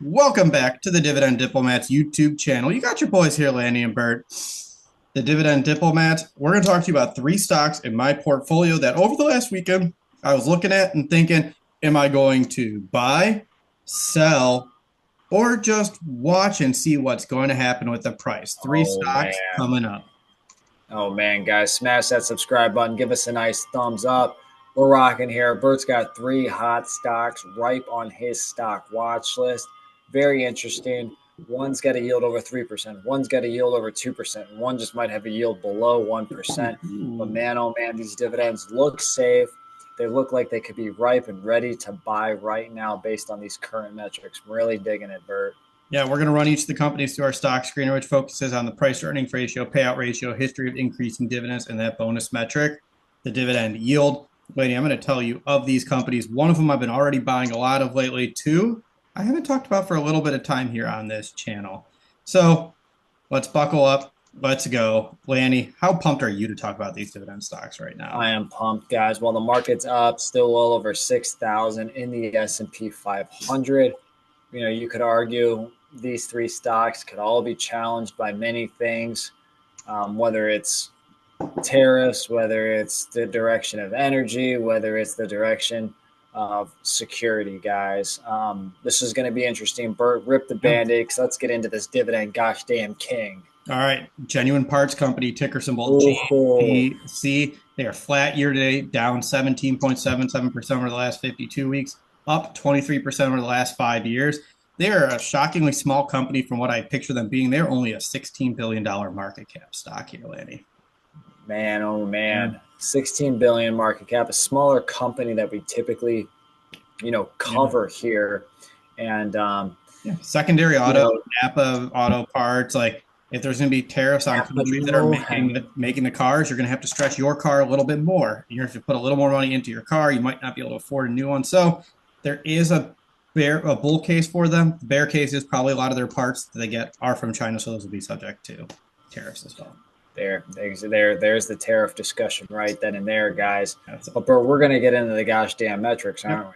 Welcome back to the Dividend Diplomats YouTube channel. You got your boys here, Lanny and Bert. The Dividend Diplomats. We're going to talk to you about three stocks in my portfolio that over the last weekend I was looking at and thinking, am I going to buy, sell, or just watch and see what's going to happen with the price? Three Oh stocks man. coming up. Oh man, guys, smash that subscribe button. Give us a nice thumbs up. We're rocking here. Bert's got three hot stocks ripe on his stock watch list. Very interesting. One's got a yield over 3%. One's got a yield over 2%. One just might have a yield below 1%. But Ooh. man, oh man, these dividends look safe. They look like they could be ripe and ready to buy right now based on these current metrics. I'm really digging it, Bert. Yeah, we're going to run each of the companies through our stock screener, which focuses on the price to earnings ratio, payout ratio, history of increasing dividends, and that bonus metric, the dividend yield. Lady, I'm going to tell you of these companies. One of them I've been already buying a lot of lately. Two, I haven't talked about for a little bit of time here on this channel. So let's buckle up. Let's go. Lanny, how pumped are you to talk about these dividend stocks right now? I am pumped, guys. While the market's up, still well over 6,000 in the S&P 500. You could argue these three stocks could all be challenged by many things, whether it's tariffs, whether it's the direction of energy, whether it's the direction of security, guys. This is going to be interesting. Bert, rip the Yeah. band-aid because let's get into this dividend gosh damn king. All right. Genuine Parts Company, ticker symbol Oh, GPC. They are flat year to date, down 17.77% over the last 52 weeks, up 23% over the last 5 years. They are a shockingly small company from what I picture them being. They're only a $16 billion market cap stock here, Lanny. man, oh Yeah. man. 16 billion market cap, a smaller company that we typically, Yeah. cover here. And, Yeah. Secondary you auto, know, Napa auto parts. Like if there's going to be tariffs on countries that are making the cars, you're going to have to stretch your car a little bit more. You're going to have to put a little more money into your car. You might not be able to afford a new one. So there is a bull case for them. The bear case is probably a lot of their parts that they get are from China, so those will be subject to tariffs as well. there's the tariff discussion right then and there, guys. That's But Bert, we're gonna get into the gosh damn metrics, Yep. aren't we?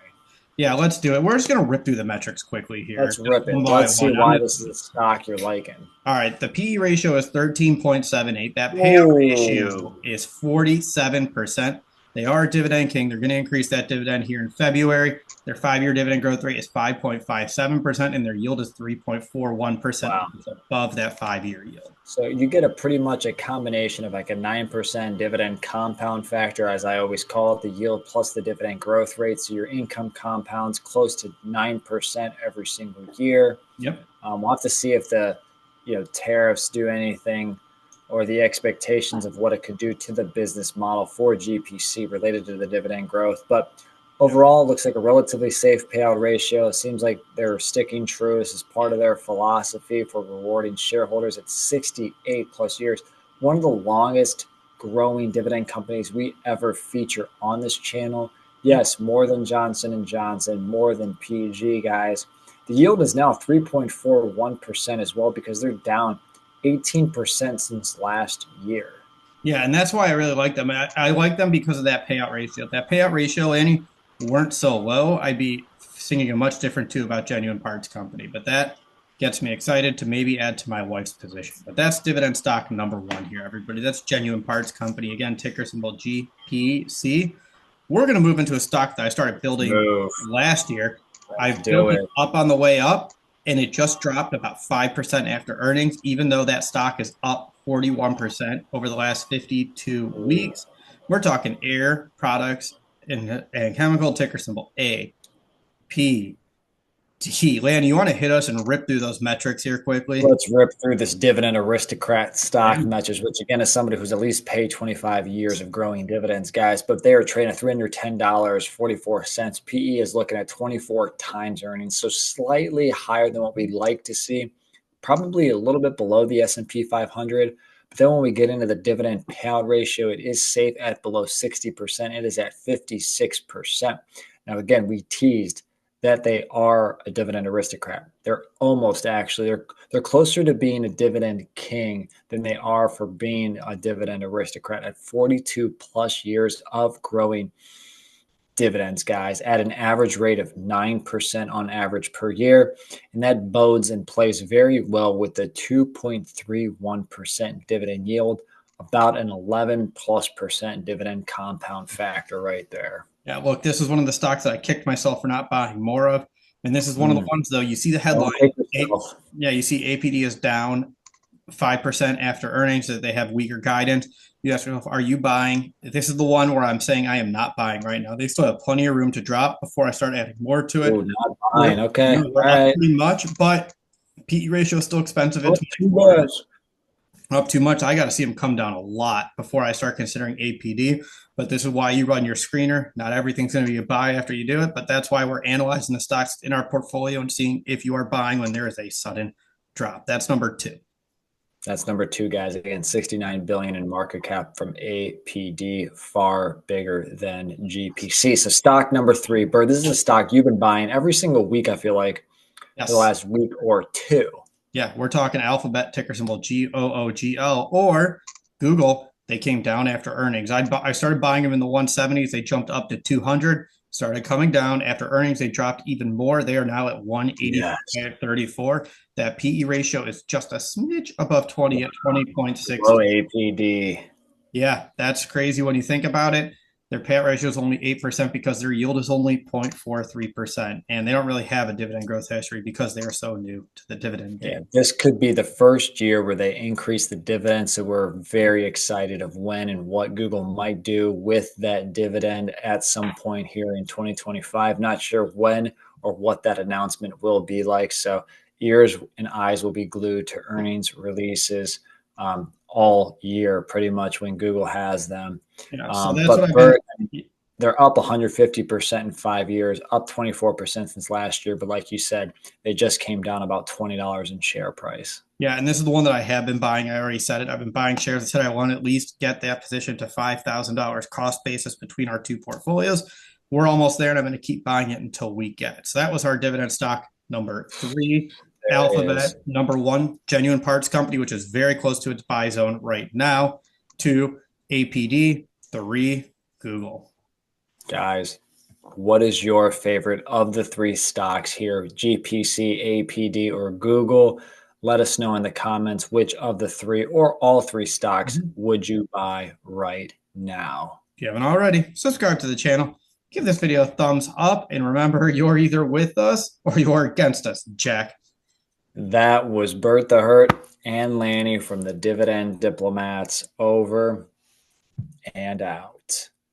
Yeah, let's do it. We're just going to rip through the metrics quickly here, Let's just rip one it. by Let's see one. I'm why just this is a stock you're liking. All right, the PE ratio is 13.78. That payout Oh, ratio is 47%. They are a dividend king. They're going to increase that dividend here in February. Their 5-year dividend growth rate is 5.57%, and their yield is 3.41%, wow. which is above that 5-year yield. So you get a pretty much a combination of like a 9% dividend compound factor, as I always call it, the yield plus the dividend growth rate. So your income compounds close to 9% every single year. Yep. We'll have to see if the tariffs do anything or the expectations of what it could do to the business model for GPC related to the dividend growth. But Yep. overall, it looks like a relatively safe payout ratio. It seems like they're sticking true. This is part of their philosophy for rewarding shareholders at 68 plus years. One of the longest growing dividend companies we ever feature on this channel. Yep. Yes, more than Johnson and Johnson, more than PG, guys. The yield is now 3.41% as well because they're down 18% since last year. Yeah, and that's why I really like them. I like them because of that payout ratio. If that payout ratio, Annie, weren't so low, I'd be singing a much different tune about Genuine Parts Company. But that gets me excited to maybe add to my wife's position. But that's dividend stock number one here, everybody. That's Genuine Parts Company. Again, ticker symbol GPC. We're going to move into a stock that I started Let's building move. last year. Let's I've built do it it. up on the way up, and it just dropped about 5% after earnings, even though that stock is up 41% over the last 52 Ooh. weeks. We're talking air products and chemical, ticker symbol A, P, T. Lan, you want to hit us and rip through those metrics here quickly? Let's rip through this dividend aristocrat Yeah. stock measures, which again is somebody who's at least paid 25 years of growing dividends, guys. But they are trading at $310.44. PE is looking at 24 times earnings, so slightly higher than what we'd like to see. Probably a little bit below the S&P 500. But then when we get into the dividend payout ratio, it is safe at below 60%. It is at 56%. Now, again, we teased that they are a dividend aristocrat. They're almost actually they're closer to being a dividend king than they are for being a dividend aristocrat at 42 plus years of growing dividends, guys, at an average rate of 9% on average per year. And that bodes and plays very well with the 2.31% dividend yield, about an 11+% dividend compound factor right there. Yeah, look, this is one of the stocks that I kicked myself for not buying more of. And this is one of the ones, though, you see the headline. Don't kick yourself. Yeah, you see APD is down 5% after earnings, that they have weaker guidance. You ask yourself, are you buying? This is the one where I'm saying I am not buying right now. They still have plenty of room to drop before I start adding more to it. Oh, not buying. Okay. We're All up right. pretty much, but PE ratio is still expensive at Not too 24. much. Up too much. I got to see them come down a lot before I start considering APD. But this is why you run your screener. Not everything's going to be a buy after you do it, but that's why we're analyzing the stocks in our portfolio and seeing if you are buying when there is a sudden drop. That's number two. That's number two, guys. Again, 69 billion in market cap from APD, far bigger than GPC. So stock number three, Bert, this is a stock you've been buying every single week, I feel like, Yes. for the last week or two. Yeah, we're talking Alphabet, ticker symbol GOOGL, or Google. They came down after earnings. I started buying them in the 170s. They jumped up to 200, started coming down. After earnings, they dropped even more. They are now at 180.34. That PE ratio is just a smidge above 20 at 20.6. Low APD. Yeah, that's crazy when you think about it. Their payout ratio is only 8% because their yield is only 0.43%. And they don't really have a dividend growth history because they are so new to the dividend game. Yeah, this could be the first year where they increase the dividend. So we're very excited of when and what Google might do with that dividend at some point here in 2025. Not sure when or what that announcement will be like. So ears and eyes will be glued to earnings releases all year, pretty much when Google has them. Yeah, so that's But what I've Bert, been. they're up 150% in 5 years, up 24% since last year. But like you said, they just came down about $20 in share price. Yeah, and this is the one that I have been buying. I already said it. I've been buying shares. I said I want to at least get that position to $5,000 cost basis between our two portfolios. We're almost there, and I'm going to keep buying it until we get it. So that was our dividend stock number three. There Alphabet, number one, Genuine Parts Company, which is very close to its buy zone right now. Two, APD. Three, Google. Guys, what is your favorite of the three stocks here? GPC, APD, or Google? Let us know in the comments which of the three or all three stocks would you buy right now. If you haven't already, subscribe to the channel. Give this video a thumbs up. And remember, you're either with us or you're against us, Jack. That was Bert the Hurt and Lanny from the Dividend Diplomats. Over and out.